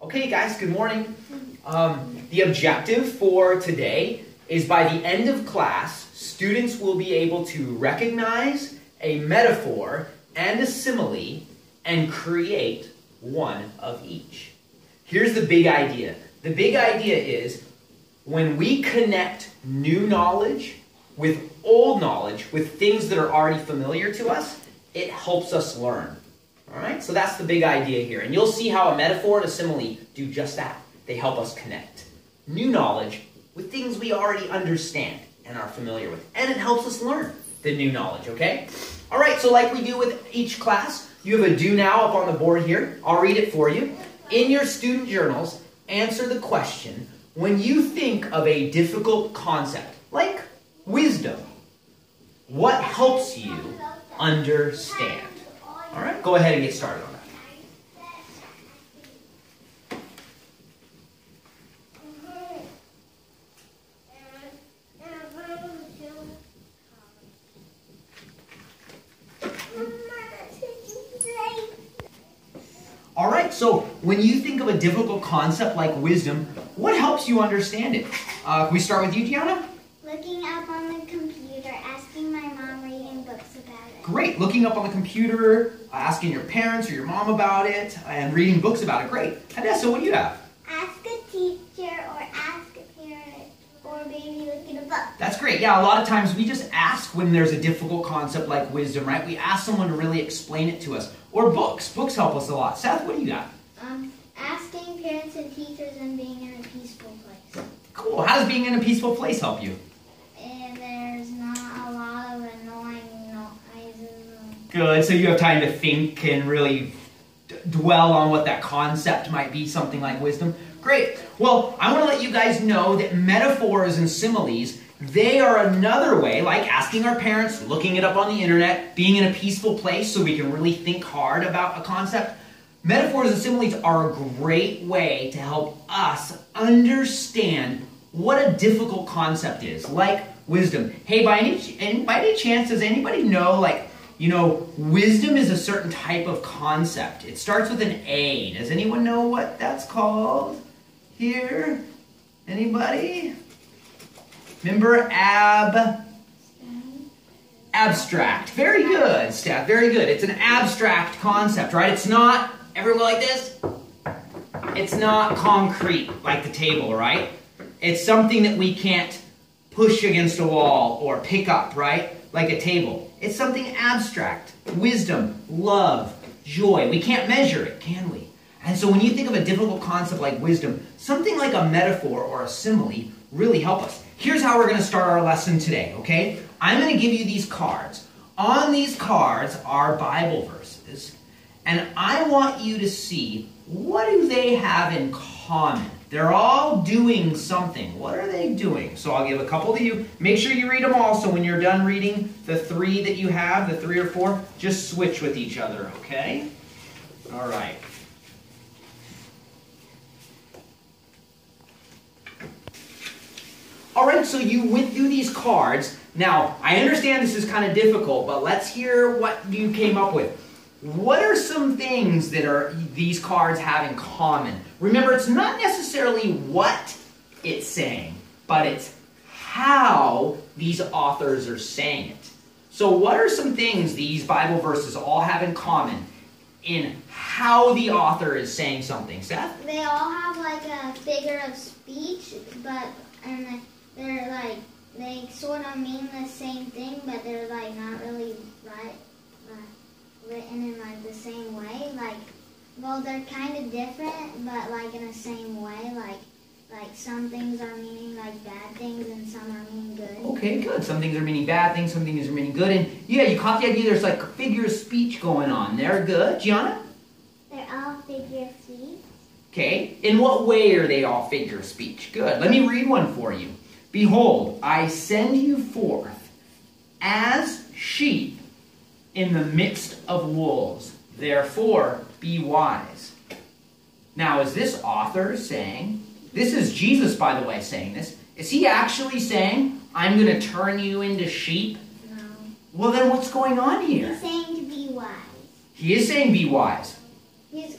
Okay guys, good morning. The objective for today is by the end of class, students will be able to recognize a metaphor and a simile and create one of each. Here's the big idea. The big idea is when we connect new knowledge with old knowledge, with things that are already familiar to us, it helps us learn. All right, so that's the big idea here. And you'll see how a metaphor and a simile do just that. They help us connect new knowledge with things we already understand and are familiar with. And it helps us learn the new knowledge, okay? All right, so like we do with each class, you have a do now up on the board here. I'll read it for you. In your student journals, answer the question, when you think of a difficult concept, like wisdom, what helps you understand? All right, go ahead and get started on that. All right, so when you think of a difficult concept like wisdom, what helps you understand it? Can we start with you, Gianna? Looking up on the computer, asking my mom, reading books about it. Great, looking up on the computer, asking your parents or your mom about it, and reading books about it. Great. Hadessa, what do you have? Ask a teacher or ask a parent or maybe look in a book. That's great. Yeah, a lot of times we just ask when there's a difficult concept like wisdom, right? We ask someone to really explain it to us. Or books. Books help us a lot. Seth, what do you got? Asking parents and teachers and being in a peaceful place. Cool. How does being in a peaceful place help you? And there's not a lot of annoying noises. Good. So you have time to think and really dwell on what that concept might be, something like wisdom. Great. Well, I want to let you guys know that metaphors and similes, they are another way, like asking our parents, looking it up on the internet, being in a peaceful place so we can really think hard about a concept. Metaphors and similes are a great way to help us understand what a difficult concept is, like wisdom. Hey, by any chance, does anybody know, wisdom is a certain type of concept. It starts with an A. Does anyone know what that's called? Here? Anybody? Remember abstract. Very good, Steph. Very good. It's an abstract concept, right? It's not, everyone go like this? It's not concrete like the table, right? It's something that we can't push against a wall or pick up, right? Like a table. It's something abstract. Wisdom, love, joy. We can't measure it, can we? And so when you think of a difficult concept like wisdom, something like a metaphor or a simile really help us. Here's how we're going to start our lesson today, okay? I'm going to give you these cards. On these cards are Bible verses, and I want you to see, what do they have in common? They're all doing something. What are they doing? So I'll give a couple to you. Make sure you read them all, so when you're done reading the three that you have, the 3 or 4, just switch with each other, okay? All right. All right, so you went through these cards. Now, I understand this is kind of difficult, but let's hear what you came up with. What are some things that these cards have in common? Remember, it's not necessarily what it's saying, but it's how these authors are saying it. So what are some things these Bible verses all have in common in how the author is saying something? Seth? They all have like a figure of speech, and they're like, they sort of mean the same thing, but they're like not really written in like the same way. Well, they're kind of different, but like in the same way. Like some things are meaning like bad things, and some are meaning good. Okay, good. Some things are meaning bad things, some things are meaning good. And yeah, you caught the idea. There's like a figure of speech going on. They're good. Gianna? They're all figure of speech. Okay. In what way are they all figure of speech? Good. Let me read one for you. Behold, I send you forth as sheep in the midst of wolves. Therefore, be wise. Now, is this author saying, this is Jesus, by the way, saying this. Is he actually saying, I'm going to turn you into sheep? No. Well, then what's going on here? He's saying to be wise. He is saying be wise. He's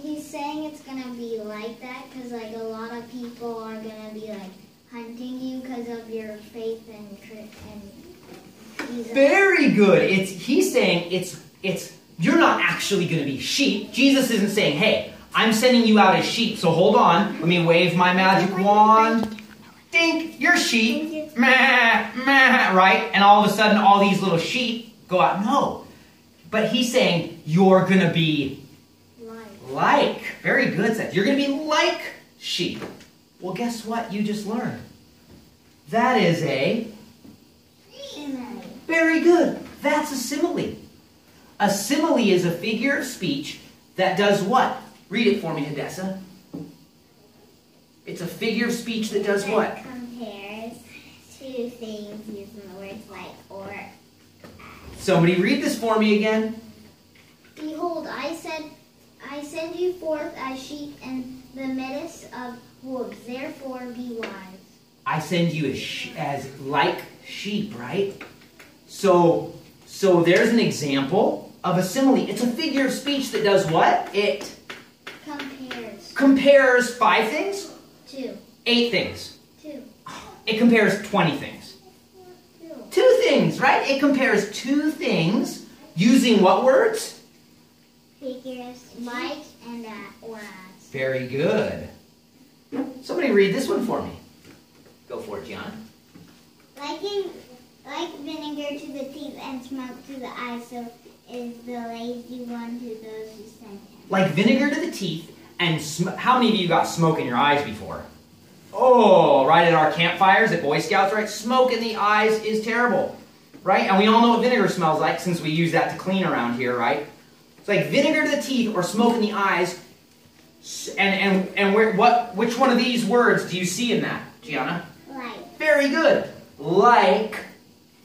he's saying it's going to be like that because, like, a lot of people are going to be, like, hunting you because of your faith and Jesus. Very good. He's saying you're not actually going to be sheep. Jesus isn't saying, hey, I'm sending you out as sheep, so hold on. Let me wave my magic wand. Dink, you're sheep. Meh, meh, right? And all of a sudden, all these little sheep go out. No. But he's saying you're going to be like. Very good, Seth. You're going to be like sheep. Well, guess what you just learned? That is a Simile. Very good. That's a simile. A simile is a figure of speech that does what? Read it for me, Hadessa. It's a figure of speech that does what? Compares two things using the words like or as. Somebody read this for me again. Behold, I send you forth as sheep in the midst of wolves. Therefore, be wise. I send you as like sheep, right? So there's an example of a simile. It's a figure of speech that does what? It compares 5 things? 2. 8 things. 2. It compares 20 things. 2 things, right? It compares 2 things using what words? Figures like and or as. Very good. Somebody read this one for me. Go for it, John. Like vinegar to the teeth and smoke to the eyes, so is the lazy one to those who send him. Like vinegar to the teeth, and how many of you got smoke in your eyes before? Oh, right at our campfires at Boy Scouts, right? Smoke in the eyes is terrible, right? And we all know what vinegar smells like since we use that to clean around here, right? It's like vinegar to the teeth or smoke in the eyes. And which one of these words do you see in that, Gianna? Like. Very good. Like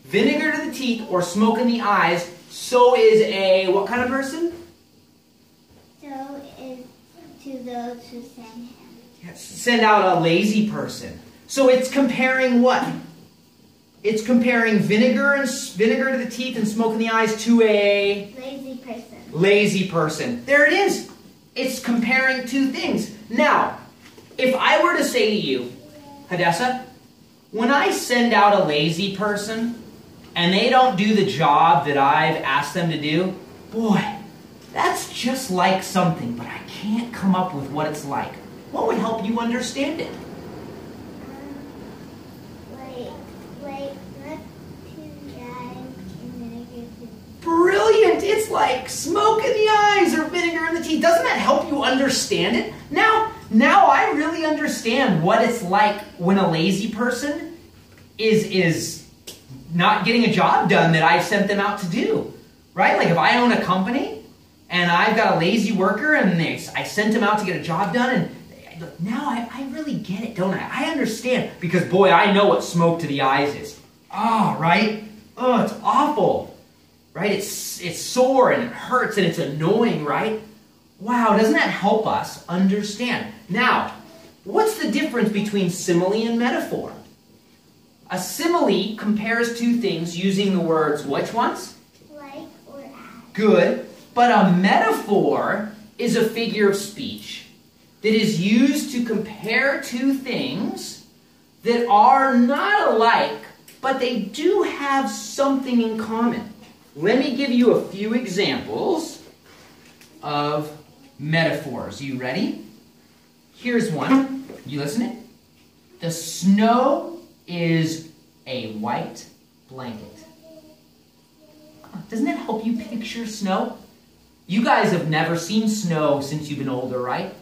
vinegar to the teeth or smoke in the eyes, so is a what kind of person? So is to those who send him. Yes, send out a lazy person. So it's comparing what? It's comparing vinegar to the teeth and smoke in the eyes to a lazy person. Lazy person. There it is. It's comparing 2 things. Now, if I were to say to you, Hadessa, when I send out a lazy person and they don't do the job that I've asked them to do, boy, that's just like something, but I can't come up with what it's like. What would help you understand it? Like two guys in vinegar. Brilliant! It's like smoke in the eyes or vinegar in the teeth. Doesn't that help you understand it? Now I really understand what it's like when a lazy person is not getting a job done that I've sent them out to do. Right? Like if I own a company and I've got a lazy worker and I sent him out to get a job done, and now I really get it, don't I? I understand, because boy, I know what smoke to the eyes is. Oh, right? Oh, it's awful. Right? It's sore and it hurts and it's annoying, right? Wow, doesn't that help us understand? Now, what's the difference between simile and metaphor? A simile compares 2 things using the words, which ones? Like or as. Good. But a metaphor is a figure of speech that is used to compare 2 things that are not alike, but they do have something in common. Let me give you a few examples of metaphors. You ready? Here's one. You listening? The snow is a white blanket. Doesn't that help you picture snow? You guys have never seen snow since you've been older, right?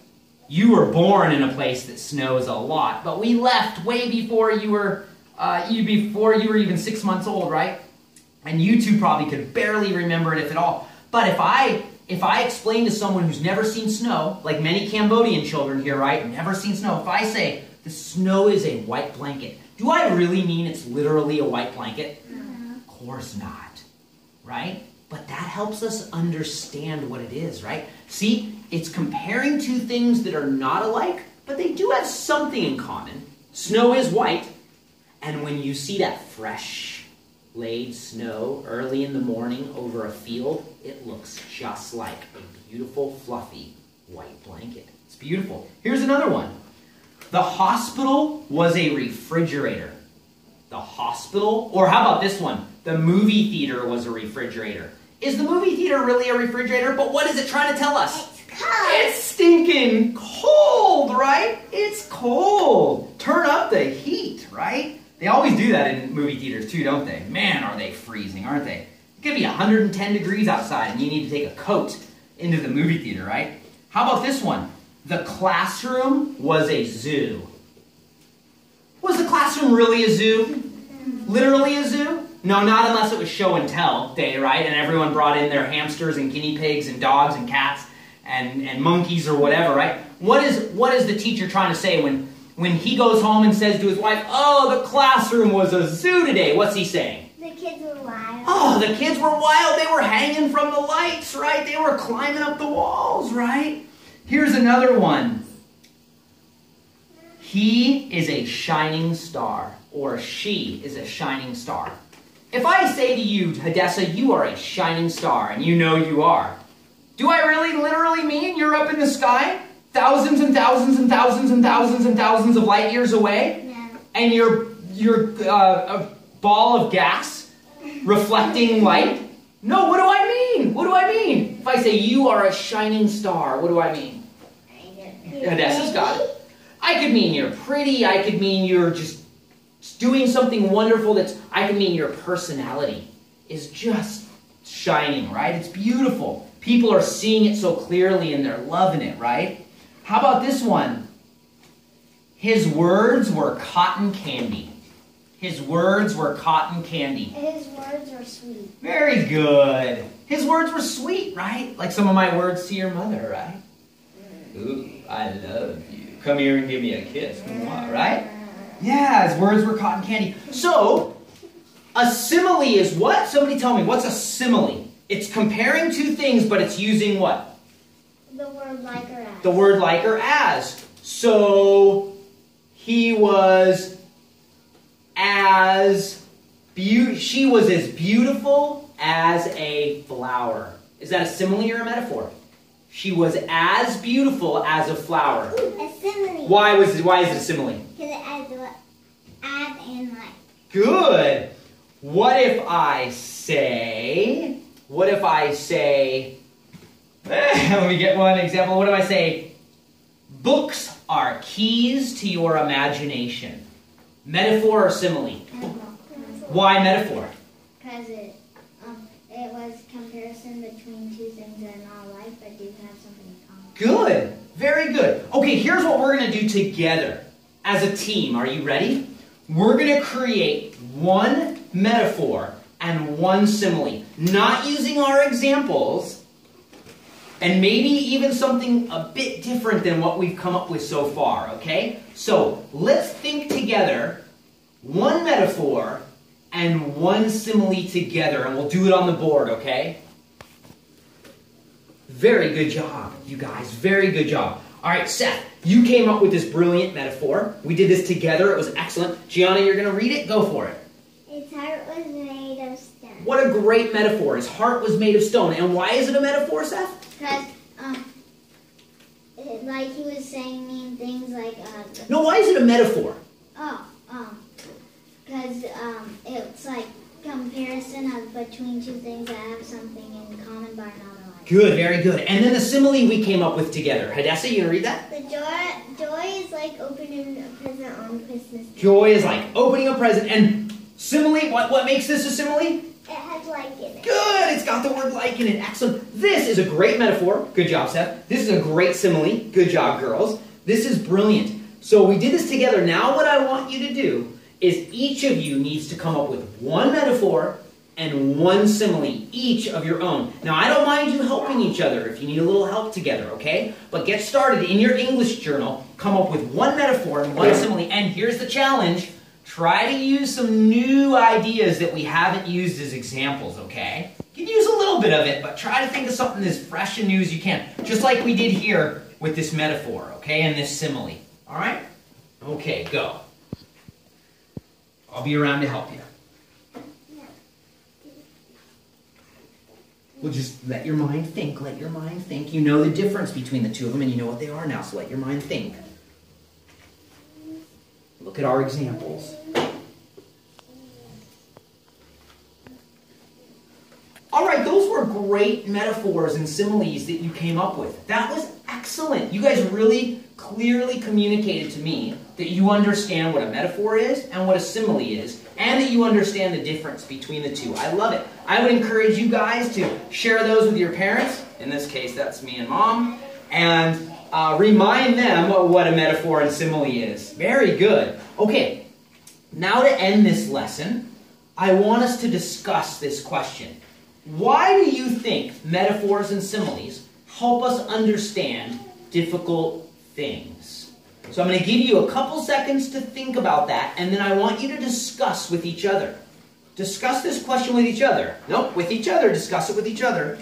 You were born in a place that snows a lot, but we left way before you were even 6 months old, right? And you two probably could barely remember it, if at all. But if I explain to someone who's never seen snow, like many Cambodian children here, right? Never seen snow. If I say the snow is a white blanket, do I really mean it's literally a white blanket? No. Of course not, right? But that helps us understand what it is, right? See, it's comparing 2 things that are not alike, but they do have something in common. Snow is white, and when you see that fresh laid snow early in the morning over a field, it looks just like a beautiful, fluffy white blanket. It's beautiful. Here's another one. The hospital was a refrigerator. The hospital, or how about this one? The movie theater was a refrigerator. Is the movie theater really a refrigerator? But what is it trying to tell us? It's cold. It's stinking cold, right? It's cold. Turn up the heat, right? They always do that in movie theaters too, don't they? Man, are they freezing, aren't they? It could be 110 degrees outside and you need to take a coat into the movie theater, right? How about this one? The classroom was a zoo. Was the classroom really a zoo? Literally a zoo? No, not unless it was show and tell day, right? And everyone brought in their hamsters and guinea pigs and dogs and cats and monkeys or whatever, right? What is the teacher trying to say when he goes home and says to his wife, oh, the classroom was a zoo today? What's he saying? The kids were wild. Oh, the kids were wild. They were hanging from the lights, right? They were climbing up the walls, right? Here's another one. He is a shining star, or she is a shining star. If I say to you, Hadessa, you are a shining star, and you know you are, do I really literally mean you're up in the sky, thousands and thousands and thousands and thousands and thousands of light years away? No. And you're a ball of gas reflecting light? No, what do I mean? What do I mean? If I say you are a shining star, what do I mean? Hadessa's got it. I could mean you're pretty. I could mean you're just doing something wonderful. I could mean your personality is just shining, right? It's beautiful. People are seeing it so clearly and they're loving it, right? How about this one? His words were cotton candy. His words were cotton candy. His words were sweet. Very good. His words were sweet, right? Like some of my words to your mother, right? Ooh, I love you. Come here and give me a kiss. Right? Yeah, his words were cotton candy. So, a simile is what? Somebody tell me, what's a simile? It's comparing two things, but it's using what? The word like or as. The word like or as. So, she was as beautiful as a flower. Is that a simile or a metaphor? She was as beautiful as a flower. A simile. Why is it a simile? Because it adds and like. Good. What if I say, let me get one example. What if I say, books are keys to your imagination? Metaphor or simile? Why metaphor? Because it was comparison between two things that are not alike but do have something in common. Good. Very good. Okay, here's what we're going to do together as a team. Are you ready? We're going to create one metaphor and one simile. Not using our examples, and maybe even something a bit different than what we've come up with so far, okay? So, let's think together, one metaphor and one simile together, and we'll do it on the board, okay? Very good job, you guys. Very good job. All right, Seth, you came up with this brilliant metaphor. We did this together. It was excellent. Gianna, you're going to read it? Go for it. His heart was made of stone. What a great metaphor. His heart was made of stone. And why is it a metaphor, Seth? Because, like he was saying mean things like... No, why is it a metaphor? Because it's like comparison between two things that have something in common but are not alike. Good, very good. And then the simile we came up with together. Hadessa, you going to read that? The joy is like opening a present on Christmas Day. Joy is like opening a present. And simile, what makes this a simile? It has like in it. Good, it's got the word like in it. Excellent. This is a great metaphor. Good job, Seth. This is a great simile. Good job, girls. This is brilliant. So we did this together. Now what I want you to do is each of you needs to come up with one metaphor and one simile, each of your own. Now, I don't mind you helping each other if you need a little help together, okay? But get started in your English journal, come up with one metaphor and one simile, and here's the challenge. Try to use some new ideas that we haven't used as examples, okay? You can use a little bit of it, but try to think of something as fresh and new as you can, just like we did here with this metaphor, okay, and this simile, all right? Okay, go. I'll be around to help you. Well, just let your mind think. Let your mind think. You know the difference between the two of them, and you know what they are now, so let your mind think. Look at our examples. All right, those were great metaphors and similes that you came up with. That was excellent. You guys really clearly communicated to me that you understand what a metaphor is and what a simile is, and that you understand the difference between the two. I love it. I would encourage you guys to share those with your parents. In this case, that's me and Mom. And remind them what a metaphor and simile is. Very good. Okay, now to end this lesson, I want us to discuss this question. Why do you think metaphors and similes help us understand difficult things? So I'm going to give you a couple seconds to think about that, and then I want you to discuss with each other. Discuss this question with each other. Nope, with each other. Discuss it with each other.